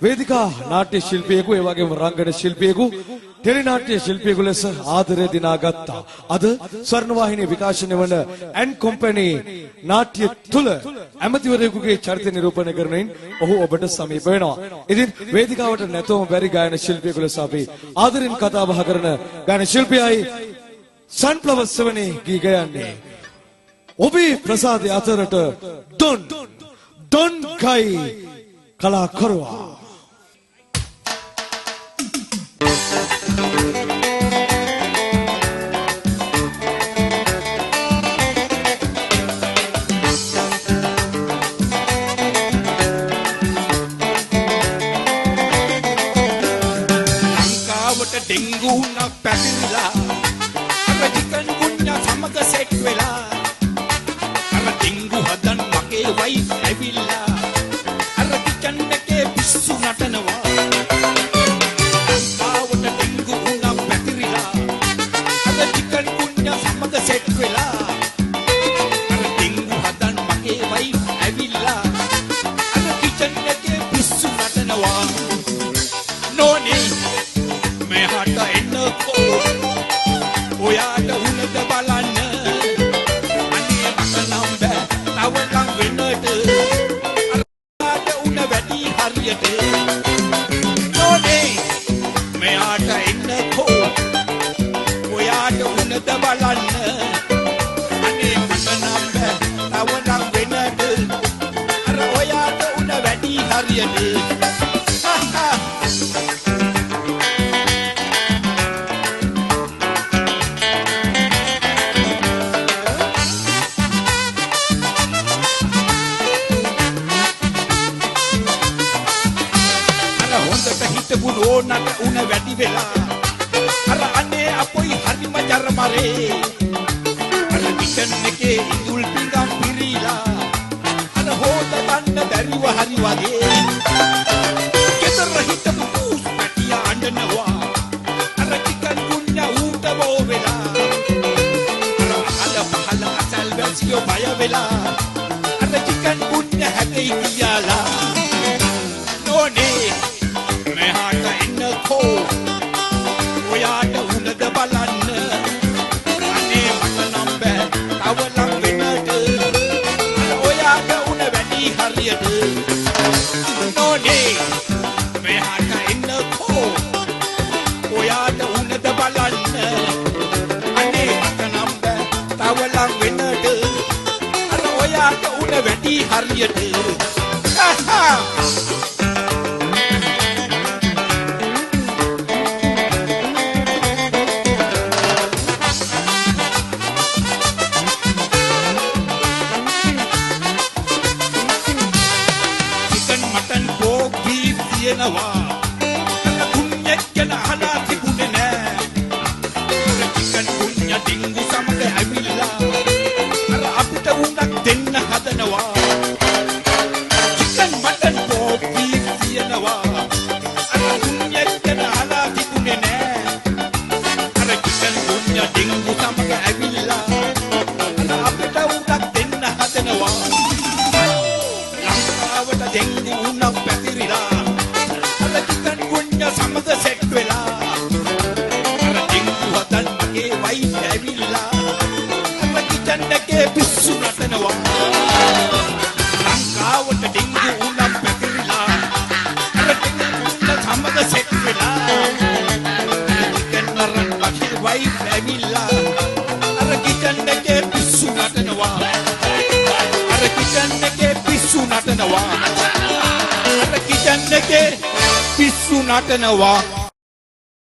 වේදිකා නාට්‍ය ශිල්පියෙකු ඒ වගේම රංගන ශිල්පියෙකු ටෙලි නාට්‍ය ශිල්පියෙකු ලෙස ආදරය දිනාගත්තා. අද ස්වර්ණවාහිනී විකාශනය වන ඇන් කම්පැනි නාට්‍ය තුල ඇමතිවරයෙකුගේ චරිත නිරූපණය කරමින් ඔහු ඔබට සමීප වෙනවා. ඉතින් වේදිකාවට නැතොම බැරි ගායන ශිල්පියෙකු ලෙස අපි ආදරෙන් කතා බහ කරන ගායන ශිල්පියයි සන්ෆ්ලවර්ස් සෙවනේ ගී ගයන්නේ. ඔබේ ප්‍රසාදයේ අතරට ඩොන් කයි කලාකරුවා ඩෙන්ගු උන පැතිරිලා අර චිකන් කුණ්‍යා සමග සෙට් වෙලා අර ඩෙන්ගු හදන් මගේ වයිෆ් ඇවිල්ලා අර කිචන් එකේ පිස්සු නටනවා ආවට ඩෙන්ගු උන පැතිරිලා අර චිකන් කුණ්‍යා සමග සෙට් වෙලා අර ඩෙන්ගු හදන් මගේ වයිෆ් ඇවිල්ලා අර කිචන් එකේ පිස්සු නටනවා නෝනේ මෙහාට එන්නකෝ ඔයාට උනද බලන්න අනේ මට නම් බෑ තව නම් වෙන්නට අරට උන වැඩි හරියට නෝනේ මෙහාට එන්නකෝ ඔයාට උනද බලන්න අනේ මට නම් බෑ තව නම් වෙන්නට අර ඔයාට උන වැඩි හරියට නට උන වැඩි වෙලා අර අනේ අපොයි හරිම ජරමරේ අර කිචන් එකේ ඉඳුල් පිඟම් පිරීලා අර හොද ගන්න බැරිව හරි වගේ ගෙදර හිටපු පූස් පැටියා අඬනවා අර චිකන් කුණ්‍යා ඌට බෝ වෙලා අර අහල පහල අසල් වැසියෝ බය වෙලා අර චිකන් කුණ්‍යා හැදෙයි කියලා නෝනේ ඔයාට උනද බලන්න අනේ මට නම් බෑ තව ලං වෙන්නට ඔයාට උන වැඩි හරියට නෝනේ මෙහාට එන්නකෝ ඔයාට උනද බලන්න අනේ මට නම් බෑ තව ලං වෙන්නට ඔයාට උන වැඩි හරියට කුණ්‍යක් ගැන අහලා තිබුණේ නෑ අර චිකන් කුණ්‍යා ඩිංගු සමග ඇවිල්ලා අර අපිට උණක් දෙන්න හදනවා චිකන් මටන් පෝක් බීෆ් තියනවා අර කුණ්‍යක් ගැන අහලා තිබුණේ නෑ අර චිකන් කුණ්‍යා ඩිංගු සමග ඇවිල්ලා අර අපිට උණක් දෙන්න හදනවා ලංකාවට ඩෙන්ගු උණක් පැතිරිලා සමග සෙට් වෙලා අර ඩෙන්ගු හදන් මගේ වයිෆ් ඇවිල්ලා අර කිචන් එකේ පිස්සු නටනවා ලංකාවට ඩෙන්ගු උනම් පැතිරිලා අර ඩෙන්ගු සමග සෙට් වෙලා කිචන් නරන් මගේ වයිෆ් ඇවිල්ලා අර කිචන් එකේ පිස්සු නටනවා අර කිචන් එකේ පිස්සු නටනවා අර කිචන් එකේ පිස්සු නටනවා